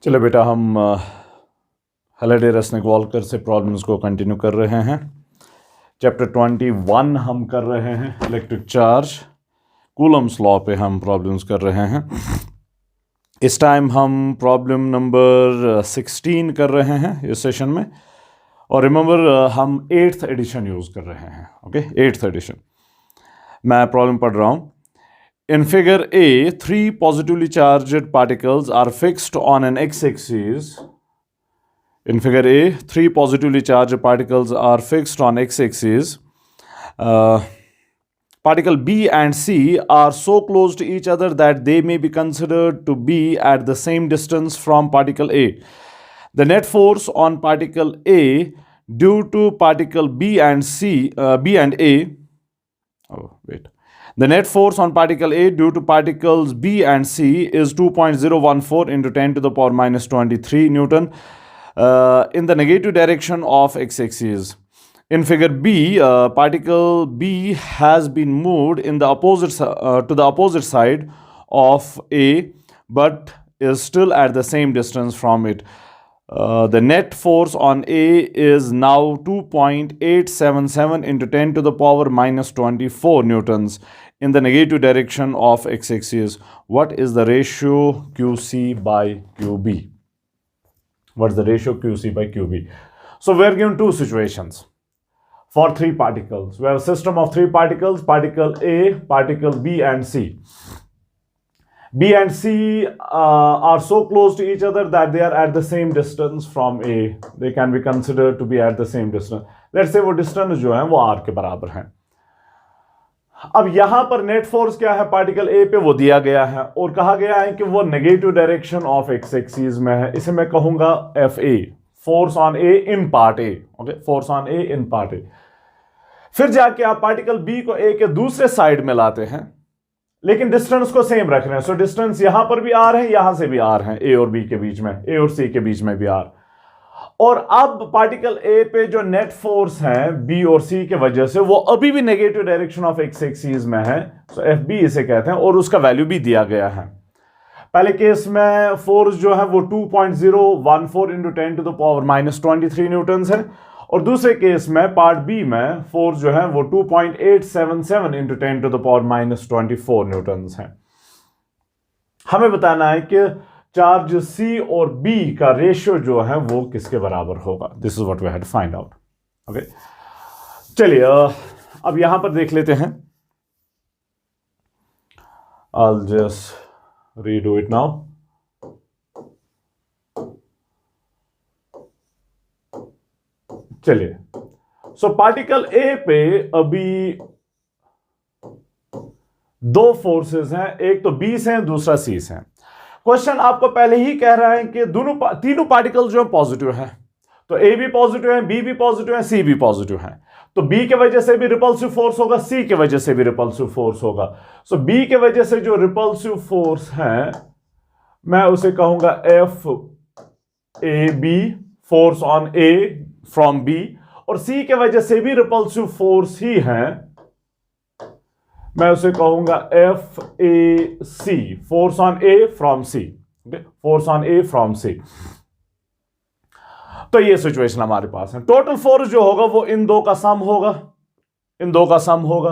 चलो बेटा, हम हेलेडे रेसनिक-वॉल्कर से प्रॉब्लम्स को कंटिन्यू कर रहे हैं। चैप्टर 21 हम कर रहे हैं, इलेक्ट्रिक चार्ज, कूलम्स लॉ पे हम प्रॉब्लम्स कर रहे हैं। इस टाइम हम प्रॉब्लम नंबर 16 कर रहे हैं इस सेशन में। और रिमेंबर हम 8th एडिशन यूज़ कर रहे हैं। Okay, 8th addition. मैं प्रॉब्लम पढ़ रहा हूँ। In figure A, 3 positively charged particles are fixed on an x-axis. In figure A, 3 positively charged particles are fixed on x-axis. Particle B and C are so close to each other that they may be considered to be at the same distance from particle A. The net force on particle A due to particle B and A. Oh, wait. The net force on particle A due to particles B and C is 2.014 into 10 to the power minus 23 Newton in the negative direction of x-axis. In figure B, particle B has been moved in the to the opposite side of A, but is still at the same distance from it. The net force on A is now 2.877 into 10 to the power minus 24 newtons in the negative direction of x-axis. What is the ratio QC by QB? What is the ratio QC by QB? So we are given two situations for 3 particles. We have a system of 3 particles, particle A, particle B and C. B and C are so close to each other that they are at the same distance from A. They can be considered to be at the same distance. Let's say वो distance जो है वो R के बराबर है। अब यहां पर नेट फोर्स क्या है पार्टिकल ए पे, वो दिया गया है और कहा गया है कि वो negative direction of x axis में है। इसे मैं कहूंगा F A, force on A in part A. Okay, force on A in part ए। फिर जाके आप पार्टिकल बी को ए के दूसरे साइड में लाते हैं, लेकिन डिस्टेंस को सेम रख रहे हैं। सो डिस्टेंस यहां पर भी आर है, यहां से भी आर है, ए और बी के बीच में, ए और सी के बीच में भी आर। और अब पार्टिकल ए पे जो नेट फोर्स है बी और सी के वजह से वो अभी भी negative direction of x axis में है। सो एफ बी इसे कहते हैं और उसका वैल्यू भी दिया गया है। पहले केस में फोर्स जो है वो 2.014 into 10 to the power minus 23 newtons है, और दूसरे केस में पार्ट बी में फोर्स जो है वो 2.877 into 10 to the power minus 24 newtons है। हमें बताना है कि चार्ज सी और बी का रेशियो जो है वो किसके बराबर होगा। This is what we had to find out. Okay, चलिए अब यहां पर देख लेते हैं। I'll just redo it now. चलिए, सो पार्टिकल ए पे अभी 2 फोर्सेस हैं, एक तो बी से है, दूसरा सी से है। क्वेश्चन आपको पहले ही कह रहा है कि तीनों पार्टिकल जो है पॉजिटिव है, तो ए भी पॉजिटिव है, बी भी पॉजिटिव है, सी भी पॉजिटिव है। तो बी के वजह से भी रिपल्सिव फोर्स होगा, सी के वजह से भी रिपल्सिव फोर्स होगा। सो बी के वजह से जो रिपल्सिव फोर्स है मैं उसे कहूंगा F A B, force on A from B, और सी के वजह से भी रिपल्सिव फोर्स ही है, मैं उसे कहूंगा F A C, force on A from C. Force on A from C. तो ये सिचुएशन हमारे पास है। टोटल फोर्स जो होगा वो इन दो का सम होगा, इन दो का सम होगा।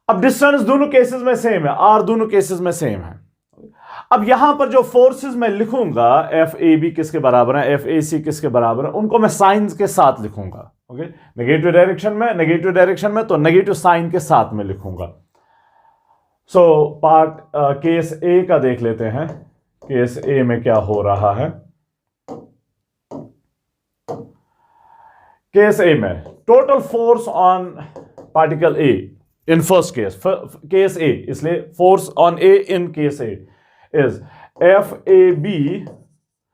अब डिस्टेंस दोनों केसेस में सेम है, आर दोनों केसेस में सेम है। अब यहां पर जो फोर्सेस मैं लिखूंगा, एफ ए बी किसके बराबर है, एफ ए सी किसके बराबर है, उनको मैं साइंस के साथ लिखूंगा। ओके, नेगेटिव डायरेक्शन में तो नेगेटिव साइन के साथ में लिखूंगा। सो पार्ट केस ए का देख लेते हैं। केस ए में क्या हो रहा है। केस ए में total force on particle A in first case A, इसलिए force on A in case A is F A B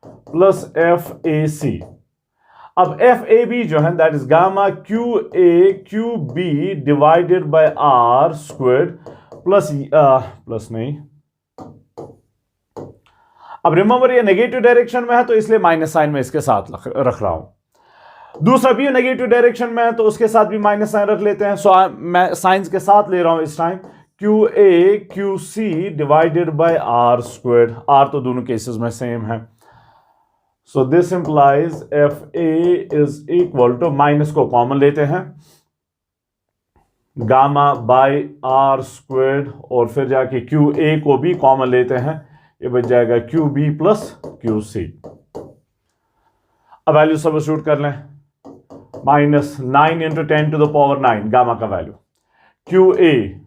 plus F A C. अब एफ ए बी जो है that is gamma Q A Q B divided by R squared plus नहीं, अब remember ये negative direction में है तो इसलिए माइनस साइन में इसके साथ रख रहा हूं। दूसरा भी नेगेटिव डायरेक्शन में है तो उसके साथ भी माइनस साइन रख लेते हैं। सो मैं साइंस के साथ ले रहा हूं इस time. Q A Q C divided by R squared, R तो दोनों केसेस में सेम है। So this implies F A is equal to, minus को कॉमन लेते हैं, गामा बाई आर स्क्वेड, और फिर जाके क्यू ए को भी कॉमन लेते हैं, ये बच जाएगा Q B plus Q C. अब वैल्यू सब्स्टिट्यूट कर लें, minus 9 into 10 to the power 9 gamma का value, Q A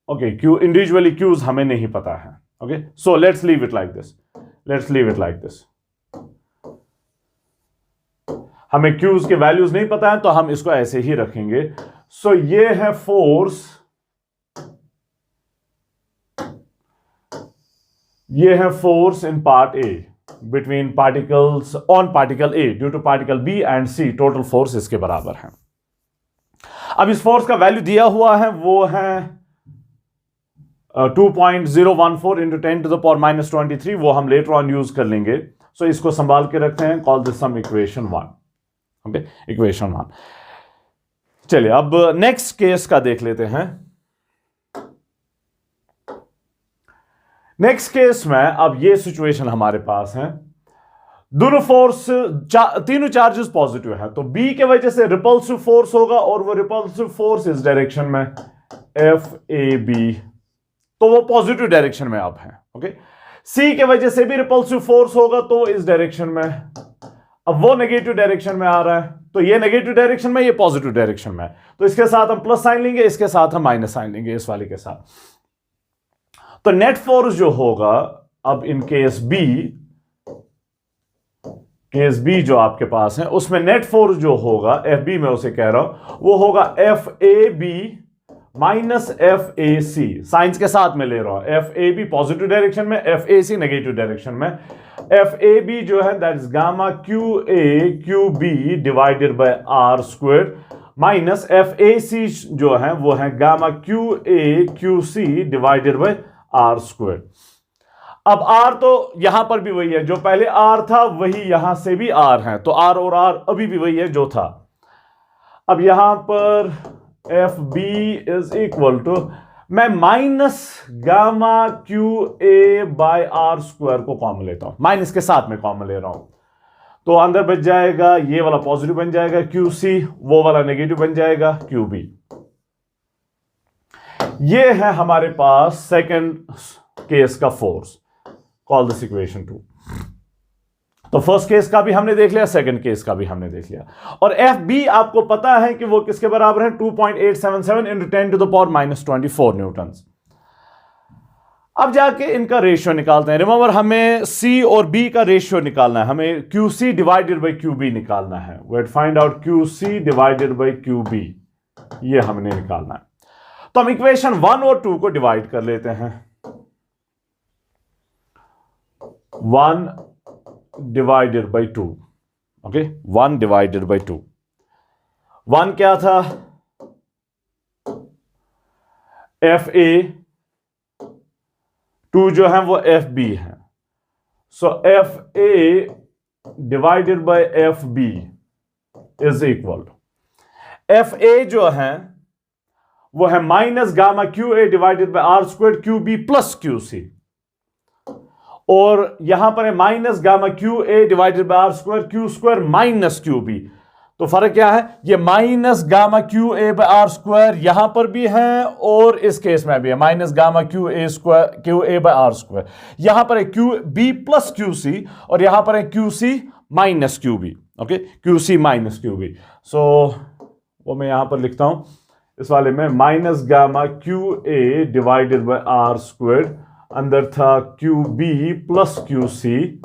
okay, Q individually Qs हमें नहीं पता है। Okay, so let's leave it like this, हमें क्यूज के वैल्यूज नहीं पता है तो हम इसको ऐसे ही रखेंगे। सो ये है force, in part A between particles on particle A due to particle B and C, total force इसके बराबर है। अब इस फोर्स का वैल्यू दिया हुआ है, वो है 2.014 into 10 to the power minus 23, वो हम लेटर ऑन यूज कर लेंगे। सो इसको संभाल के रखते हैं, call this sum equation 1। Okay, equation 1। चलिए अब नेक्स्ट केस का देख लेते हैं। नेक्स्ट केस में अब ये सिचुएशन हमारे पास है, दोनों फोर्स तीनों चार्जेस पॉजिटिव है, तो बी के वजह से रिपल्सिव फोर्स होगा, और वो रिपल्सिव फोर्स इस डायरेक्शन में एफ ए बी, तो वो पॉजिटिव डायरेक्शन में अब है। ओके, सी के वजह से भी रिपल्सिव फोर्स होगा, तो इस डायरेक्शन में, अब वो नेगेटिव डायरेक्शन में आ रहा है, तो ये नेगेटिव डायरेक्शन में, ये पॉजिटिव डायरेक्शन में, तो इसके साथ हम प्लस साइन लेंगे, इसके साथ हम माइनस साइन लेंगे, इस वाले के साथ। तो नेट फोर्स जो होगा अब इन केस बी जो आपके पास है, उसमें नेट फोर्स जो होगा एफ बी, मैं उसे कह रहा हूं, वो होगा F A B minus F A C, signs के साथ में ले रहा हूं, F A B positive direction में, F A C negative direction में। एफ ए बी जो है that is gamma Q A Q B divided by R square, minus F A C जो है वो है gamma Q A Q C divided by R square. अब R तो यहां पर भी वही है, जो पहले आर था वही यहां से भी आर है, तो आर और आर अभी भी वही है जो था। अब यहां पर F B is equal to, मैं minus gamma Q A by R square को कॉमन लेता हूं, माइनस के साथ में कॉमन ले रहा हूं, तो अंदर बच जाएगा ये वाला पॉजिटिव बन जाएगा क्यू सी, वो वाला नेगेटिव बन जाएगा क्यू बी। ये है हमारे पास सेकंड केस का फोर्स, कॉल दिस इक्वेशन 2। तो फर्स्ट केस का भी हमने देख लिया, सेकंड केस का भी हमने देख लिया, और एफ बी आपको पता है कि वो किसके बराबर है, 2.877 into 10 to the power minus 24 newton. अब जाके इनका रेशियो निकालते हैं। रिमेंबर हमें सी और बी का रेशियो निकालना है, हमें Q C divided by Q B निकालना है। Wait find out Q C divided by Q B, ये हमने निकालना है। तो हम इक्वेशन 1 और 2 को डिवाइड कर लेते हैं। 1 divided by 2, okay, 1 divided by 2। 1 क्या था, एफ ए, 2 जो है वो एफ बी है, so F A divided by F B is equal to, F A जो है वो है minus gamma Q A divided by R square Q B plus Q C, और यहां पर है minus gamma Q A divided by R square Q square minus Q B. तो फर्क क्या है, ये minus gamma Q A by R square यहां पर भी है और इस केस में भी है, minus gamma Q A square Q A by R square. यहां पर है Q B plus Q C और यहां पर है Q C minus Q B, okay, Q C minus Q B. So वो मैं यहां पर लिखता हूं इस वाले में, minus gamma Q A divided by R square, अंदर था Q B plus Q C,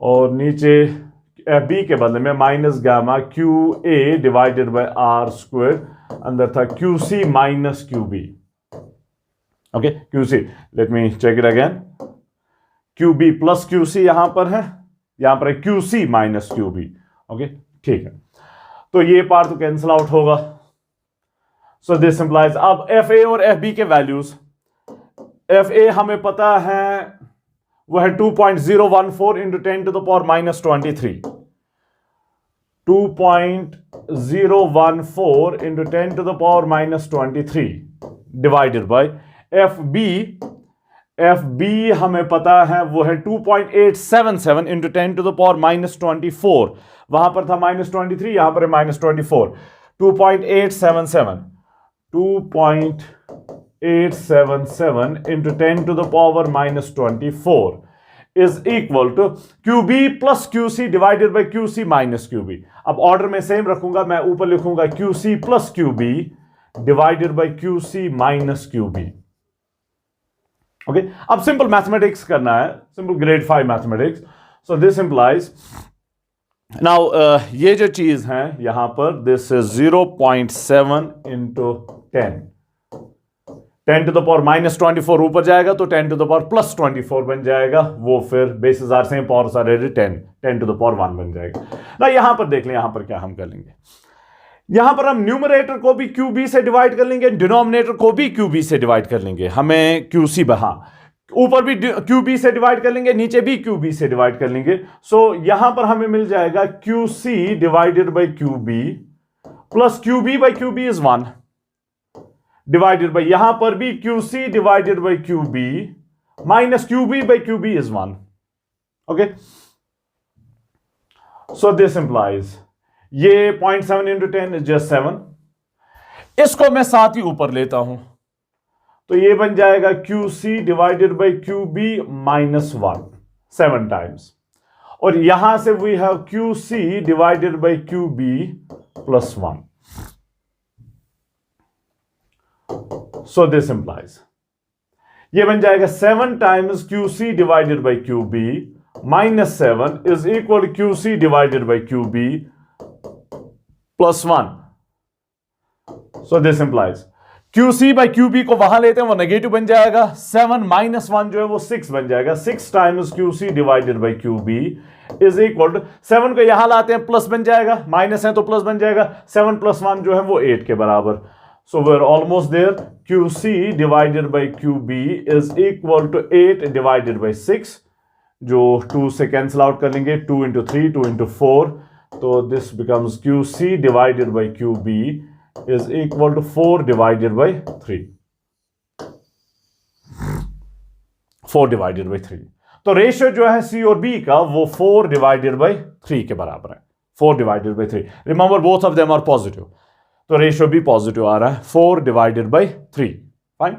और नीचे एफ बी के बदले में minus gamma Q A divided by R square, अंदर था Q C minus Q B, okay, Q C, let me check it again, Q B plus Q C यहां पर है, यहां पर है Q C minus Q B, okay, ठीक है। तो ये पार्ट तो कैंसिल आउट होगा, सो दिस इंप्लाइज, अब एफ ए और एफ बी के वैल्यूज, एफ ए हमें पता है वो है 2.014 into 10 to the power minus 23, 2.014 into 10 to the power minus 23 by F B F, B बी हमें पता है वो है 2.877 इंटू 10 टू द पावर -24। वहां पर था -23, यहां पर है -24। 2.877 into 10 to the power -24 is equal to QB plus QC divided by QC minus QB। अब ऑर्डर में सेम रखूंगा, मैं ऊपर लिखूंगा QC plus QB divided by QC minus QB। Okay, अब सिंपल मैथमेटिक्स करना है, simple grade 5 mathematics. So this implies now ये जो चीज है यहां पर this is 0.7 into 10 to the power -24 ऊपर जाएगा तो 10 टू द पावर +24 बन जाएगा, वो फिर basis are same, powers are ready 10 to the power 1 बन जाएगा ना। यहां पर देख लें, यहां पर क्या हम कर लेंगे, यहां पर हम न्यूमरेटर को भी QB से डिवाइड कर लेंगे, डिनोमिनेटर को भी QB से डिवाइड कर लेंगे। हमें QC ऊपर भी QB से डिवाइड कर लेंगे, नीचे भी QB से डिवाइड कर लेंगे। सो यहां पर हमें मिल जाएगा QC divided by QB plus QB by QB is 1 divided by, यहां पर भी QC divided by QB minus QB by QB is 1। Okay, so this implies ये 0.7 इंटू 10 इज जस्ट 7। इसको मैं साथ ही ऊपर लेता हूं तो ये बन जाएगा QC divided by QB minus 1 7 times, और यहां से we have QC divided by QB plus 1। So this implies ये बन जाएगा 7 times QC divided by QB minus 7 is equal QC divided by QB plus 1। So this implies QC by QB को वहां लेते हैं, वो नेगेटिव बन जाएगा, 7 माइनस 1 जो है वो 6 बन जाएगा। 6 times QC divided by QB is equal to 7 को यहां लाते हैं, प्लस बन जाएगा, माइनस है तो प्लस बन जाएगा, 7 प्लस 1 जो है वो 8 के बराबर। So we are almost there. QC divided by QB is equal to 8 divided by 6, जो 2 से कैंसिल आउट कर लेंगे, 2 इंटू 3 2 इंटू 4, तो this becomes QC divided by QB is equal to 4 divided by 3, 4 divided by 3। तो ratio जो है C और B का वो 4 divided by 3 के बराबर है, 4 divided by 3। Remember both of them are positive, तो रेशियो भी पॉजिटिव आ रहा है, 4 divided by 3। फाइन।